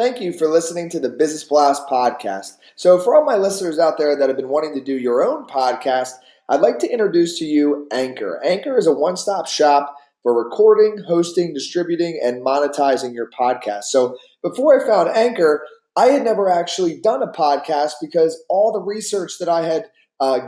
Thank you for listening to the Business Blast podcast. So for all my listeners out there that have been wanting to do your own podcast, I'd like to introduce to you Anchor. Anchor is a one-stop shop for recording, hosting, distributing, and monetizing your podcast. So before I found Anchor, I had never actually done a podcast because all the research that I had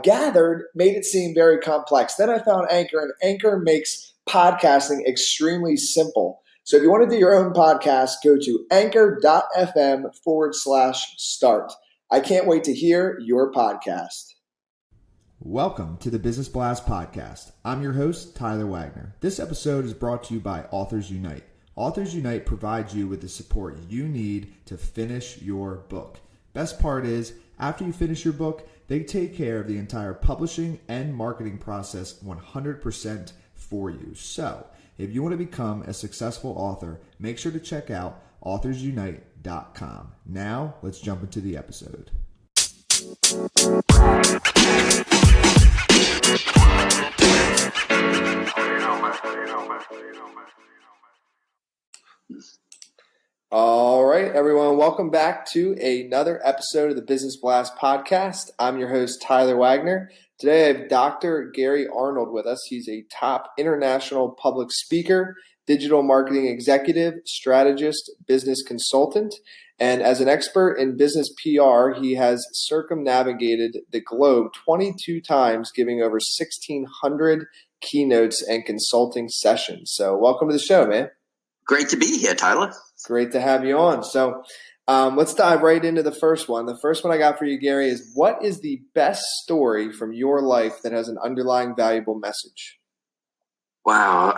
gathered made it seem very complex. Then I found Anchor, and Anchor makes podcasting extremely simple. So if you want to do your own podcast, go to anchor.fm/start. I can't wait to hear your podcast. Welcome to the Business Blast podcast. I'm your host, Tyler Wagner. This episode is brought to you by Authors Unite. Authors Unite provides you with the support you need to finish your book. Best part is, after you finish your book, they take care of the entire publishing and marketing process 100% for you. So, if you want to become a successful author, make sure to check out authorsunite.com. Now, let's jump into the episode. All right, everyone. Welcome back to another episode of the Business Blast podcast. I'm your host, Tyler Wagner. Today, I have Dr. Gary Arnold with us. He's a top international public speaker, digital marketing executive, strategist, business consultant, and as an expert in business PR, he has circumnavigated the globe 22 times, giving over 1,600 keynotes and consulting sessions. So welcome to the show, man. Great to be here, Tyler. Great to have you on. So let's dive right into the first one. The first one I got for you, Gary, is what is the best story from your life that has an underlying valuable message? Wow.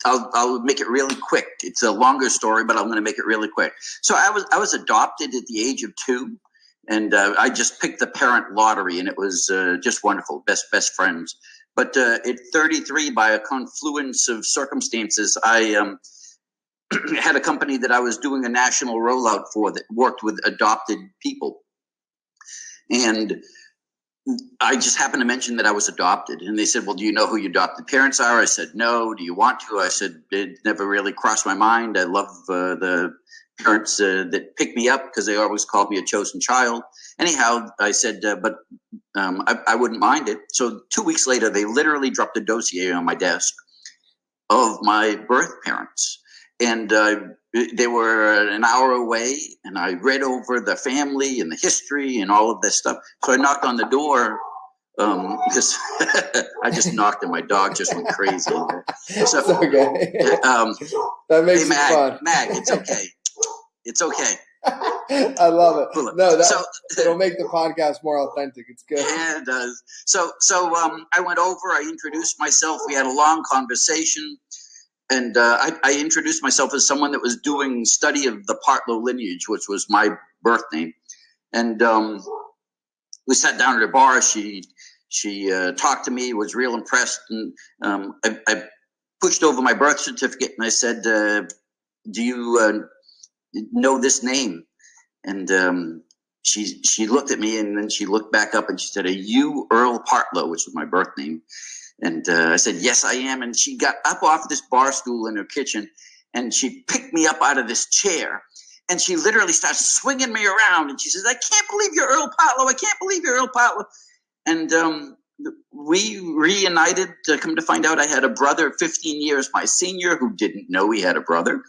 I'll make it really quick. It's a longer story, but I'm going to make it really quick. So I was adopted at the age of 2, and I just picked the parent lottery, and it was just wonderful. Best friends. But at 33, by a confluence of circumstances, I had a company that I was doing a national rollout for that worked with adopted people. And I just happened to mention that I was adopted. And they said, well, do you know who your adopted parents are? I said, no. Do you want to? I said, it never really crossed my mind. I love the parents that picked me up because they always called me a chosen child. Anyhow, I said, but I wouldn't mind it. So 2 weeks later, they literally dropped a dossier on my desk of my birth parents. And they were an hour away, and I read over the family and the history and all of this stuff. So I knocked on the door. Because I just knocked and my dog just went crazy. So, it's okay. That makes it fun. Mag, it's okay. It's okay. I love it. No, it'll make the podcast more authentic. It's good. Yeah, it does. So I went over. I introduced myself. We had a long conversation. And I introduced myself as someone that was doing study of the Partlow lineage, which was my birth name. And we sat down at a bar. She talked to me, was real impressed. And I pushed over my birth certificate and I said, do you know this name? And she looked at me and then she looked back up and she said, are you Earl Partlow, which was my birth name? And I said, yes, I am. And she got up off this bar stool in her kitchen and she picked me up out of this chair. And she literally starts swinging me around. And she says, I can't believe you're Earl Partlow. I can't believe you're Earl Partlow. And we reunited. Come to find out, I had a brother 15 years my senior who didn't know he had a brother.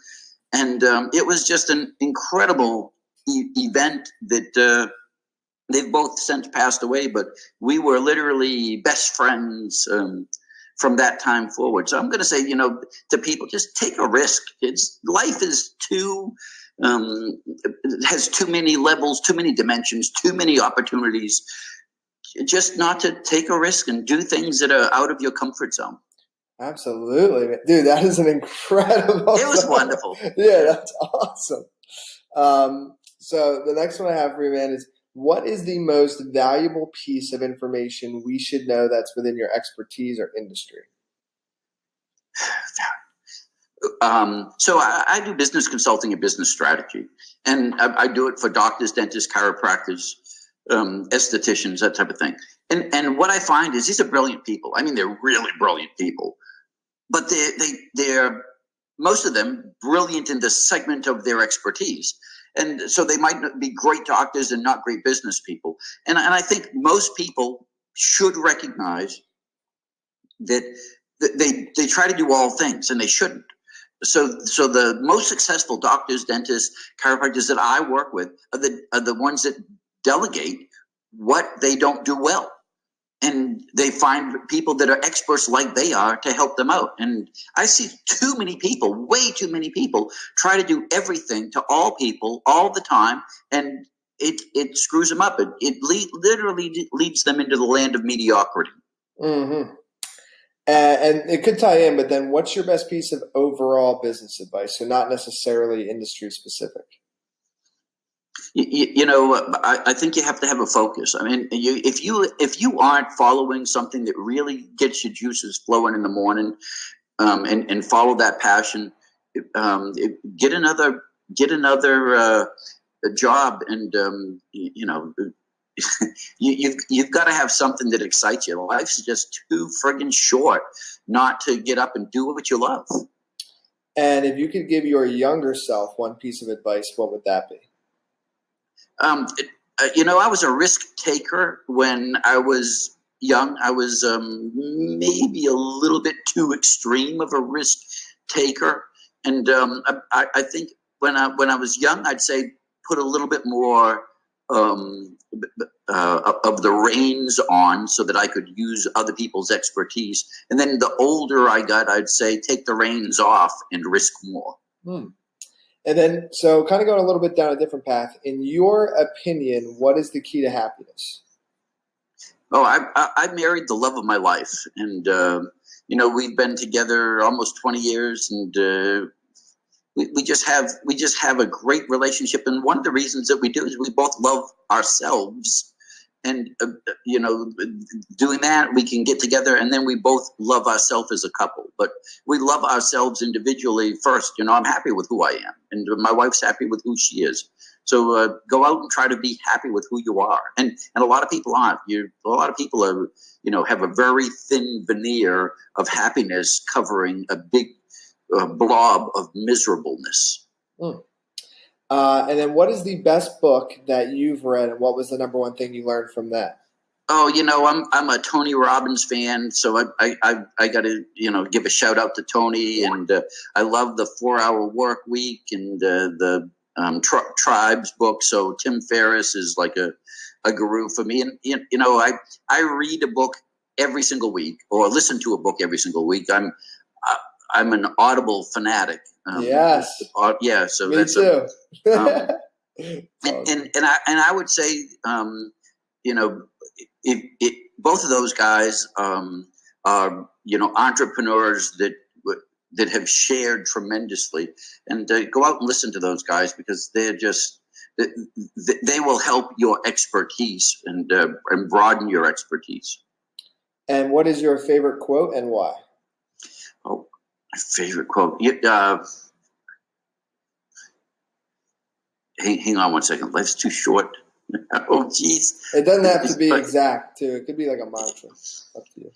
And it was just an incredible event that they've both since passed away, but we were literally best friends from that time forward. So I'm going to say, to people, just take a risk. Life is has too many levels, too many dimensions, too many opportunities. Just not to take a risk and do things that are out of your comfort zone. Absolutely. Dude, that is an incredible It was wonderful. Yeah, that's awesome. So the next one I have for you, man, is what is the most valuable piece of information we should know that's within your expertise or industry? So I do business consulting and business strategy, and I do it for doctors, dentists, chiropractors, estheticians, that type of thing. And what I find is these are brilliant people. I mean, they're really brilliant people, but they're most of them brilliant in the segment of their expertise. And so they might not be great doctors and not great business people. And I think most people should recognize that they try to do all things, and they shouldn't. So the most successful doctors, dentists, chiropractors that I work with are the ones that delegate what they don't do well. And they find people that are experts like they are to help them out. And I see too many people, way too many people, try to do everything to all people all the time, and it screws them up. It literally leads them into the land of mediocrity. Mm-hmm. And it could tie in, but then what's your best piece of overall business advice? So not necessarily industry specific. I think you have to have a focus. I mean, if you aren't following something that really gets your juices flowing in the morning, and follow that passion, get another job, and you've got to have something that excites you. Life's just too friggin' short not to get up and do what you love. And if you could give your younger self one piece of advice, what would that be? I was a risk taker when I was young. I was maybe a little bit too extreme of a risk taker, and I think when I was young, I'd say put a little bit more of the reins on so that I could use other people's expertise. And then the older I got, I'd say take the reins off and risk more. And then, so kind of going a little bit down a different path, in your opinion, what is the key to happiness? Oh, I married the love of my life. And, we've been together almost 20 years, and we just have a great relationship. And one of the reasons that we do is we both love ourselves. And, doing that, we can get together, and then we both love ourselves as a couple. But we love ourselves individually first. I'm happy with who I am, and my wife's happy with who she is. So go out and try to be happy with who you are. And a lot of people aren't. A lot of people are, have a very thin veneer of happiness covering a big blob of miserableness. And then what is the best book that you've read, and what was the number one thing you learned from that? Oh, I'm a Tony Robbins fan, so I got to give a shout out to Tony, and I love the 4-Hour Work Week and the Tribes book. So Tim Ferriss is like a guru for me, and I read a book every single week, or listen to a book every single week. I'm an Audible fanatic. Yes. Yeah. So me that's too. And I would say, if both of those guys are entrepreneurs that have shared tremendously, and go out and listen to those guys, because they're just they will help your expertise and broaden your expertise. And what is your favorite quote, and why? Oh, my favorite quote. Hang on one second. Life's too short. Oh, geez. It doesn't have to be exact, too. It could be like a mantra. Up to you.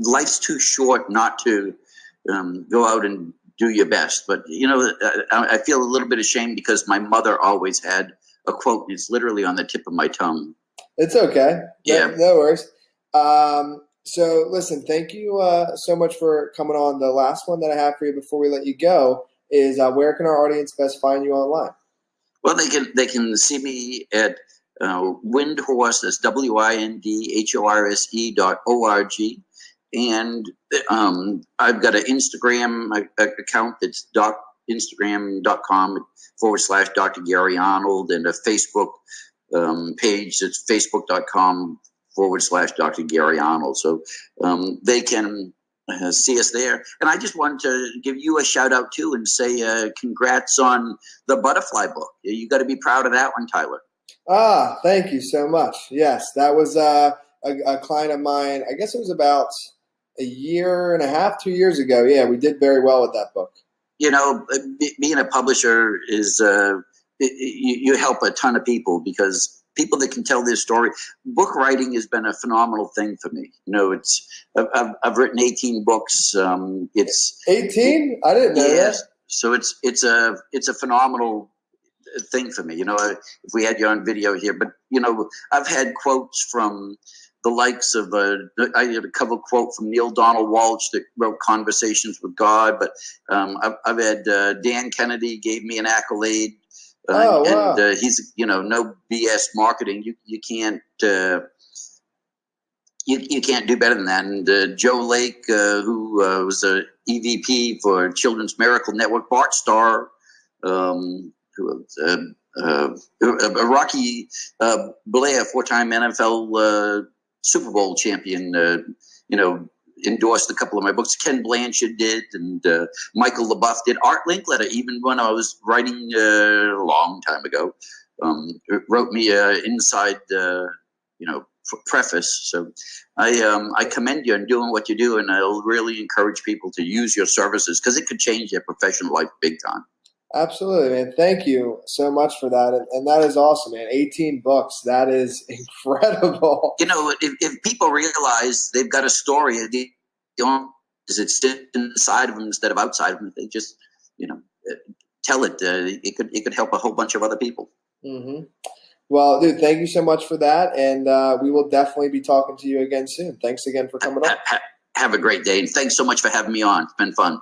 Life's too short not to go out and do your best. But, I feel a little bit ashamed because my mother always had a quote. It's literally on the tip of my tongue. It's okay. Yeah. No worries. So listen, thank you so much for coming on. The last one that I have for you before we let you go is where can our audience best find you online? Well, they can see me at Windhorse, that's WINDHORSE.org. And I've got an Instagram account that's Instagram.com/Dr. Gary Arnold, and a Facebook page that's Facebook.com/Dr. Gary Arnold. So they can see us there. And I just wanted to give you a shout out too and say congrats on the butterfly book. You got to be proud of that one, Tyler. Thank you so much. Yes, that was a client of mine. I guess it was about a year and a half, 2 years ago. Yeah, we did very well with that book. Being a publisher is you help a ton of people, because people that can tell their story. Book writing has been a phenomenal thing for me. I've written 18 books. It's 18. I didn't know that. So it's a phenomenal thing for me. If we had you on video here, but I've had quotes from the likes of I had a cover quote from Neil Donald Walsh that wrote Conversations with God, but I've had Dan Kennedy gave me an accolade. Oh, wow. And he's no BS marketing. You can't you can't do better than that. And Joe Lake, who was a EVP for Children's Miracle Network, Bart Starr, Rocky Blair, 4-time NFL Super Bowl champion, endorsed a couple of my books. Ken Blanchard did, and Michael LaBeouf did. Art Linkletter, even when I was writing a long time ago, wrote me inside, preface. So I commend you on doing what you do, and I'll really encourage people to use your services because it could change their professional life big time. Absolutely, man. Thank you so much for that. And that is awesome, man. 18 books. That is incredible. If people realize they've got a story, does it sit inside of them instead of outside of them? If they just, tell it. It could help a whole bunch of other people. Mm-hmm. Well, dude, thank you so much for that. And we will definitely be talking to you again soon. Thanks again for coming on. Have a great day. And thanks so much for having me on. It's been fun.